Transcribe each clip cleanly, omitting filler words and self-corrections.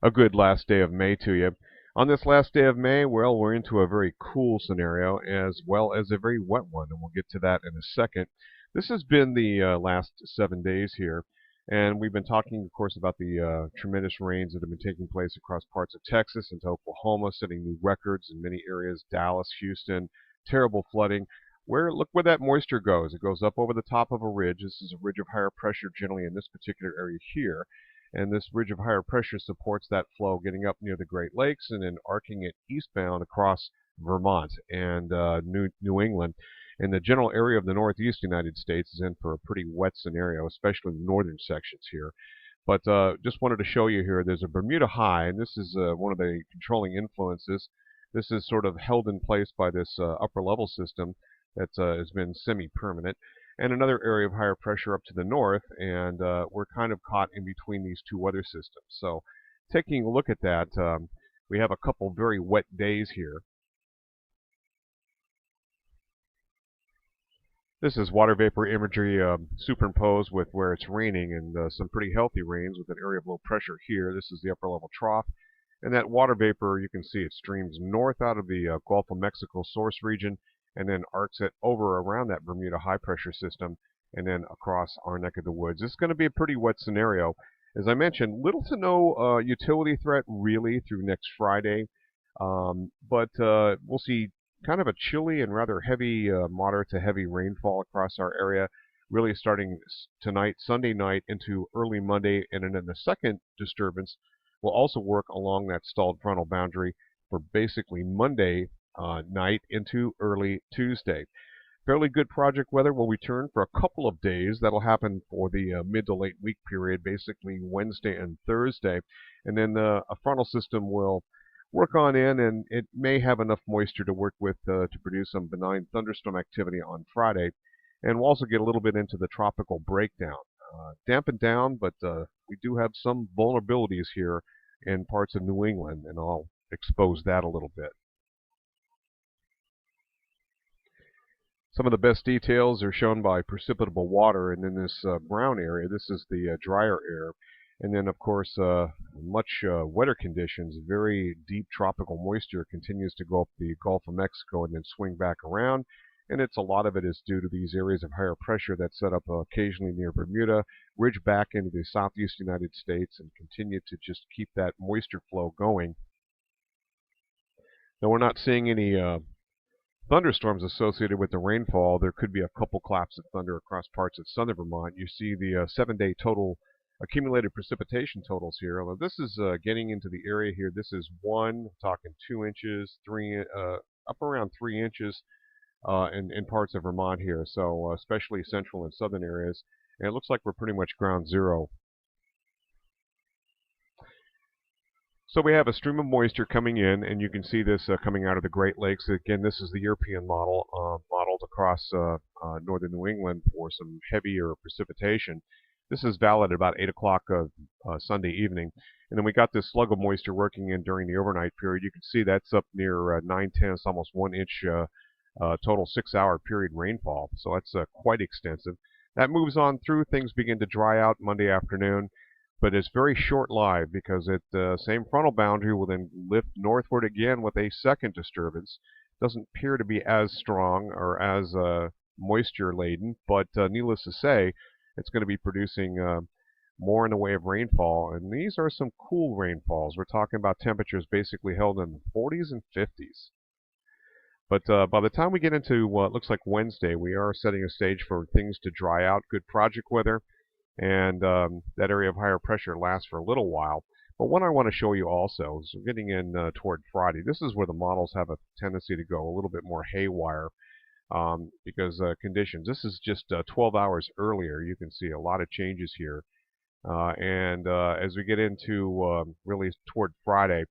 A good last day of May to you. On this last day of May, well, we're into a very cool scenario as well as a very wet one, and we'll get to that in a second. This has been the last 7 days here, and we've been talking, of course, about the tremendous rains that have been taking place across parts of Texas into Oklahoma, setting new records in many areas, Dallas, Houston, terrible flooding. Look where that moisture goes. It goes up over the top of a ridge. This is a ridge of higher pressure generally in this particular area here, and this ridge of higher pressure supports that flow getting up near the Great Lakes and then arcing it eastbound across Vermont and New England. And the general area of the northeast United States is in for a pretty wet scenario, especially the northern sections here. But just wanted to show you here, there's a Bermuda high, and this is one of the controlling influences. This is sort of held in place by this upper level system that has been semi-permanent, and another area of higher pressure up to the north, and we're kind of caught in between these two weather systems. So taking a look at that, we have a couple very wet days here. This is water vapor imagery superimposed with where it's raining, and some pretty healthy rains with an area of low pressure here. This is the upper level trough, and that water vapor, you can see it streams north out of the Gulf of Mexico source region and then arcs it over around that Bermuda high pressure system and then across our neck of the woods. It's going to be a pretty wet scenario. As I mentioned, little to no utility threat really through next Friday, but we'll see kind of a chilly and rather heavy, moderate to heavy rainfall across our area, really starting tonight, Sunday night, into early Monday, and then the second disturbance will also work along that stalled frontal boundary for basically Monday night into early Tuesday. Fairly good project weather will return for a couple of days. That'll happen for the mid to late week period, basically Wednesday and Thursday. And then a frontal system will work on in, and it may have enough moisture to work with to produce some benign thunderstorm activity on Friday. And we'll also get a little bit into the tropical breakdown. Dampened down, but we do have some vulnerabilities here in parts of New England, and I'll expose that a little bit. Some of the best details are shown by precipitable water, and in this brown area, this is the drier air. And then, of course, much wetter conditions, very deep tropical moisture continues to go up the Gulf of Mexico and then swing back around. And a lot of it is due to these areas of higher pressure that set up occasionally near Bermuda, ridge back into the southeast United States, and continue to just keep that moisture flow going. Now, we're not seeing any thunderstorms associated with the rainfall. There could be a couple claps of thunder across parts of southern Vermont. You see the 7-day total accumulated precipitation totals here. Although this is getting into the area here. This is talking 2 inches, up around 3 inches in parts of Vermont here. So especially central and southern areas. And it looks like we're pretty much ground zero. So we have a stream of moisture coming in, and you can see this coming out of the Great Lakes. Again, this is the European model, modeled across northern New England for some heavier precipitation. This is valid at about 8 o'clock of Sunday evening. And then we got this slug of moisture working in during the overnight period. You can see that's up near 9/10, almost 1 inch total 6-hour period rainfall. So that's quite extensive. That moves on through. Things begin to dry out Monday afternoon. But it's very short-lived because the same frontal boundary will then lift northward again with a second disturbance. Doesn't appear to be as strong or as moisture-laden, but needless to say, it's going to be producing more in the way of rainfall. And these are some cool rainfalls. We're talking about temperatures basically held in the 40s and 50s. But by the time we get into what looks like Wednesday, we are setting a stage for things to dry out, good project weather. And that area of higher pressure lasts for a little while. But what I want to show you also is we're getting in toward Friday. This is where the models have a tendency to go a little bit more haywire because conditions. This is just 12 hours earlier. You can see a lot of changes here. And as we get into really toward Friday,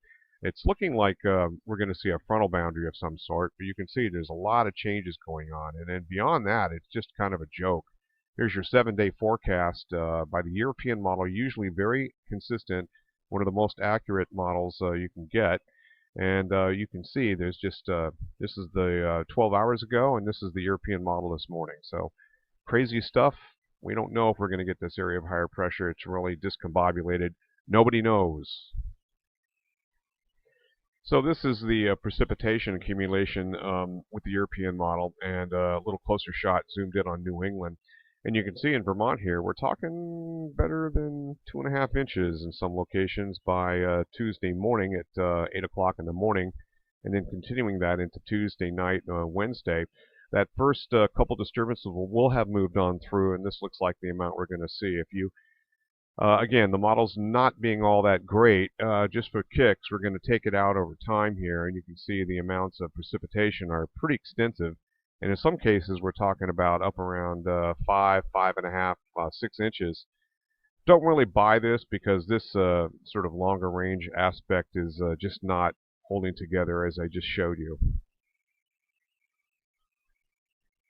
it's looking like we're going to see a frontal boundary of some sort. But you can see there's a lot of changes going on. And then beyond that, it's just kind of a joke. Here's your 7-day forecast by the European model, usually very consistent, one of the most accurate models you can get. And you can see there's just, this is the 12 hours ago, and this is the European model this morning. So crazy stuff. We don't know if we're going to get this area of higher pressure. It's really discombobulated. Nobody knows. So this is the precipitation accumulation with the European model, and a little closer shot zoomed in on New England. And you can see in Vermont here, we're talking better than 2.5 inches in some locations by Tuesday morning at 8 o'clock in the morning, and then continuing that into Tuesday night, Wednesday. That first couple disturbances will have moved on through, and this looks like the amount we're going to see. If you again, the model's not being all that great. Just for kicks, we're going to take it out over time here, and you can see the amounts of precipitation are pretty extensive. And in some cases, we're talking about up around 5.5, 6 inches. Don't really buy this because this sort of longer range aspect is just not holding together as I just showed you.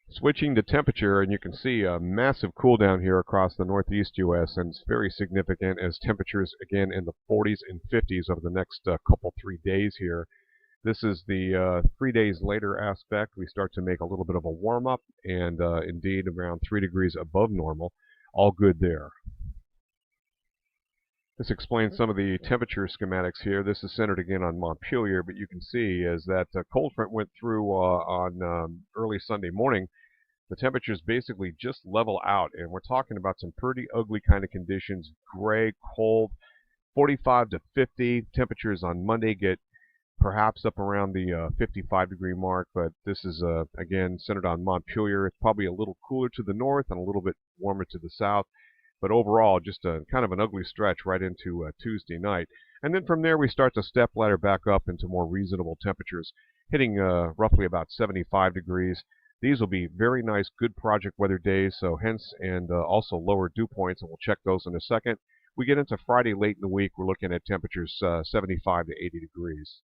Switching to temperature, and you can see a massive cool down here across the northeast U.S., and it's very significant as temperatures again in the 40s and 50s over the next couple 3 days here. This is the 3 days later aspect. We start to make a little bit of a warm up, and indeed around 3 degrees above normal. All good there. This explains some of the temperature schematics here. This is centered again on Montpelier, but you can see as that cold front went through on early Sunday morning, the temperatures basically just level out, and we're talking about some pretty ugly kind of conditions. Gray, cold, 45 to 50. Temperatures on Monday get perhaps up around the 55-degree mark, but this is, again, centered on Montpelier. It's probably a little cooler to the north and a little bit warmer to the south, but overall, just a kind of an ugly stretch right into Tuesday night. And then from there, we start to step ladder back up into more reasonable temperatures, hitting roughly about 75 degrees. These will be very nice, good project weather days, so hence, and also lower dew points, and we'll check those in a second. We get into Friday late in the week, we're looking at temperatures 75 to 80 degrees.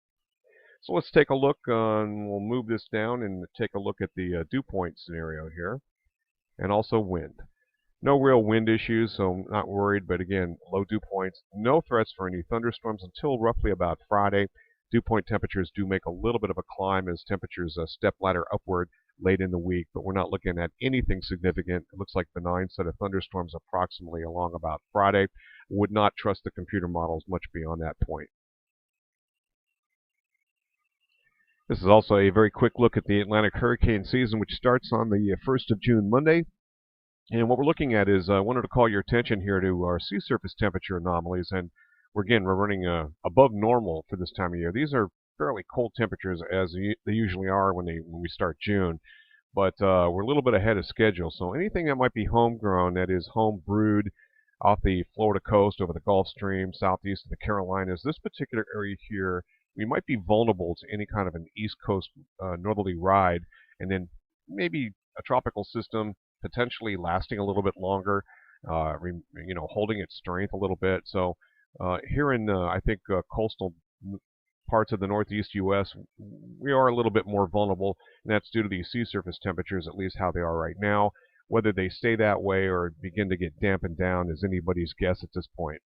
So let's take a look, and we'll move this down and take a look at the dew point scenario here, and also wind. No real wind issues, so I'm not worried, but again, low dew points. No threats for any thunderstorms until roughly about Friday. Dew point temperatures do make a little bit of a climb as temperatures step ladder upward late in the week, but we're not looking at anything significant. It looks like benign set of thunderstorms approximately along about Friday. Would not trust the computer models much beyond that point. This is also a very quick look at the Atlantic hurricane season, which starts on the 1st of June, Monday. And what we're looking at is, I wanted to call your attention here to our sea surface temperature anomalies. And we're running above normal for this time of year. These are fairly cold temperatures, as they usually are when we start June. But we're a little bit ahead of schedule. So anything that might be homegrown, that is home brewed off the Florida coast, over the Gulf Stream, southeast of the Carolinas, this particular area here, we might be vulnerable to any kind of an East Coast northerly ride, and then maybe a tropical system potentially lasting a little bit longer, holding its strength a little bit. So here in, I think, coastal parts of the northeast U.S., we are a little bit more vulnerable, and that's due to these sea surface temperatures, at least how they are right now. Whether they stay that way or begin to get dampened down is anybody's guess at this point.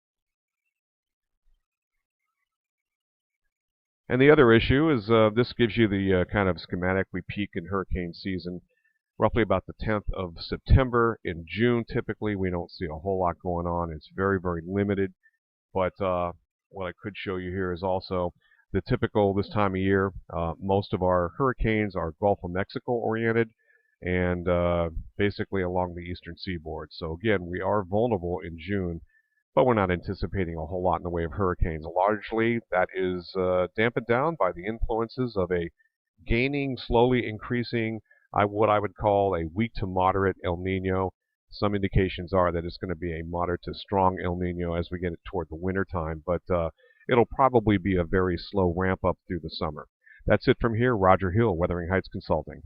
And the other issue is this gives you the kind of schematic. We peak in hurricane season roughly about the 10th of September. In June, typically, we don't see a whole lot going on. It's very, very limited. But what I could show you here is also the typical this time of year. Most of our hurricanes are Gulf of Mexico oriented and basically along the eastern seaboard. So again, we are vulnerable in June, but we're not anticipating a whole lot in the way of hurricanes. Largely, that is dampened down by the influences of a gaining, slowly increasing, what I would call a weak to moderate El Nino. Some indications are that it's going to be a moderate to strong El Nino as we get toward the winter time, but it'll probably be a very slow ramp up through the summer. That's it from here. Roger Hill, Wuthering Heights Consulting.